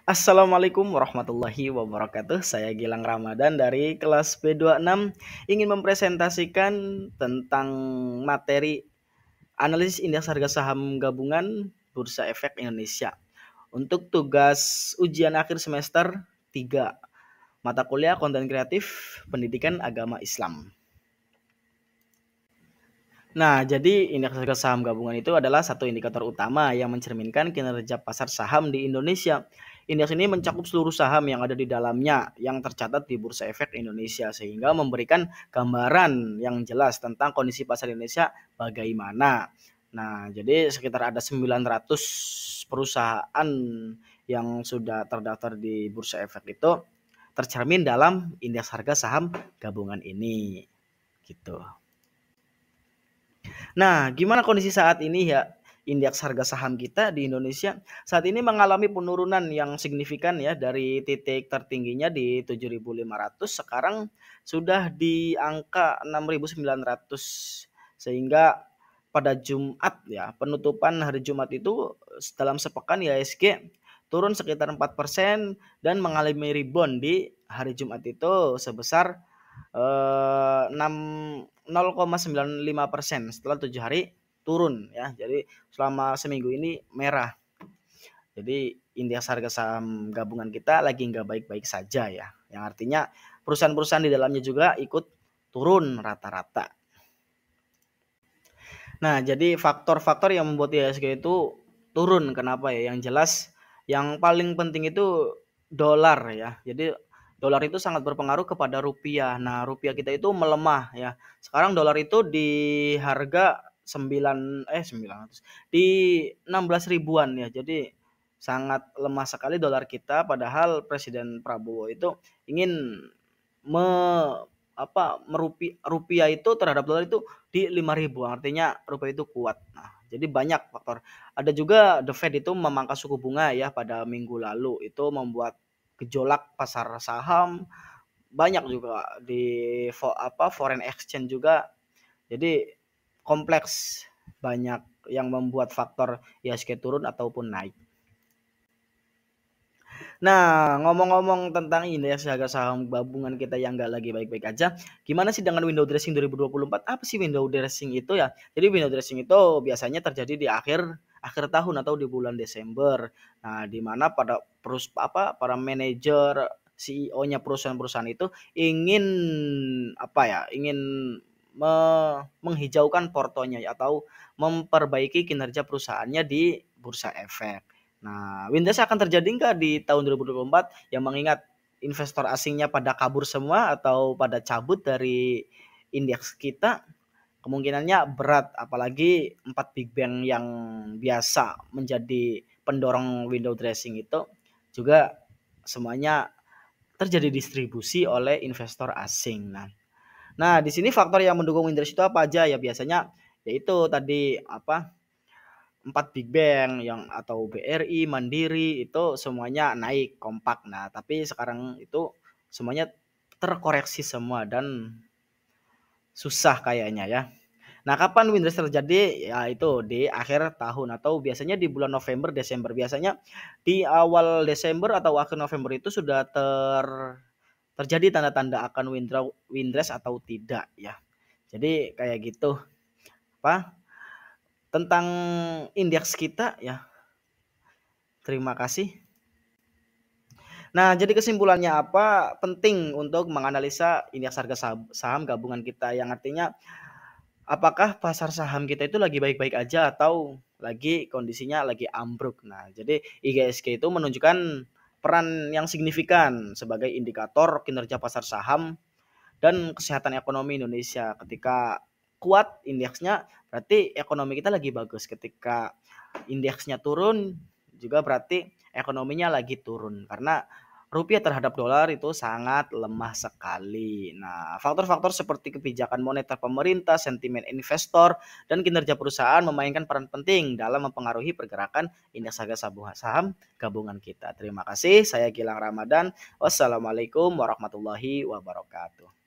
Assalamualaikum warahmatullahi wabarakatuh. Saya Gilang Ramadan dari kelas B26 ingin mempresentasikan tentang materi analisis indeks harga saham gabungan Bursa Efek Indonesia. Untuk tugas ujian akhir semester 3, mata kuliah konten kreatif pendidikan agama Islam. Nah, jadi indeks harga saham gabungan itu adalah satu indikator utama yang mencerminkan kinerja pasar saham di Indonesia. Indeks ini mencakup seluruh saham yang ada di dalamnya yang tercatat di Bursa Efek Indonesia sehingga memberikan gambaran yang jelas tentang kondisi pasar Indonesia bagaimana. Nah, jadi sekitar ada 900 perusahaan yang sudah terdaftar di Bursa Efek itu tercermin dalam indeks harga saham gabungan ini. Gitu. Nah, gimana kondisi saat ini ya? Indeks harga saham kita di Indonesia saat ini mengalami penurunan yang signifikan ya, dari titik tertingginya di 7.500 sekarang sudah di angka 6.900, sehingga pada Jumat ya, penutupan hari Jumat itu dalam sepekan IHSG turun sekitar 4% dan mengalami rebound di hari Jumat itu sebesar 0,95% setelah 7 hari turun ya. Jadi selama seminggu ini merah. Jadi indeks harga saham gabungan kita lagi nggak baik-baik saja ya. Yang artinya perusahaan-perusahaan di dalamnya juga ikut turun rata-rata. Nah, jadi faktor-faktor yang membuat IHSG itu turun kenapa ya? Yang jelas yang paling penting itu dolar ya. Jadi dolar itu sangat berpengaruh kepada rupiah. Nah, rupiah kita itu melemah ya. Sekarang dolar itu di harga 900 di 16 ribuan ya. Jadi sangat lemah sekali dolar kita, padahal Presiden Prabowo itu ingin me rupiah itu terhadap dolar itu di 5.000, artinya rupiah itu kuat. Nah, jadi banyak faktor. Ada juga The Fed itu memangkas suku bunga ya pada minggu lalu, itu membuat gejolak pasar saham, banyak juga di foreign exchange juga. Jadi kompleks, banyak yang membuat faktor IHSG turun ataupun naik. Nah, ngomong-ngomong tentang indeks harga saham gabungan kita yang nggak lagi baik-baik aja, gimana sih dengan window dressing 2024? Apa sih window dressing itu ya? Jadi window dressing itu biasanya terjadi di akhir tahun atau di bulan Desember. Nah, di mana para manajer, CEO-nya perusahaan-perusahaan itu ingin ingin menghijaukan portonya atau memperbaiki kinerja perusahaannya di Bursa Efek. Nah, Windows akan terjadi nggak di tahun 2024 yang mengingat investor asingnya pada kabur semua atau pada cabut dari indeks kita? Kemungkinannya berat, apalagi 4 big bank yang biasa menjadi pendorong window dressing itu juga semuanya terjadi distribusi oleh investor asing. Nah, di sini faktor yang mendukung windows itu apa aja ya? Biasanya yaitu tadi 4 big bank yang atau BRI, Mandiri itu semuanya naik kompak. Nah, tapi sekarang itu semuanya terkoreksi semua dan susah kayaknya ya. Nah, kapan windrest terjadi? Ya itu di akhir tahun atau biasanya di bulan November, Desember. Biasanya di awal Desember atau akhir November itu sudah terjadi tanda-tanda akan windrest atau tidak ya. Jadi kayak gitu. Tentang indeks kita ya. Terima kasih. Nah, jadi kesimpulannya apa? Penting untuk menganalisa indeks harga saham gabungan kita, yang artinya apakah pasar saham kita itu lagi baik-baik aja atau lagi kondisinya lagi ambruk. Nah, jadi IHSG itu menunjukkan peran yang signifikan sebagai indikator kinerja pasar saham dan kesehatan ekonomi Indonesia. Ketika kuat indeksnya, berarti ekonomi kita lagi bagus. Ketika indeksnya turun, juga berarti ekonominya lagi turun. Karena rupiah terhadap dolar itu sangat lemah sekali. Nah, faktor-faktor seperti kebijakan moneter pemerintah, sentimen investor, dan kinerja perusahaan memainkan peran penting dalam mempengaruhi pergerakan indeks harga saham gabungan kita. Terima kasih, saya Gilang Ramadan. Wassalamualaikum warahmatullahi wabarakatuh.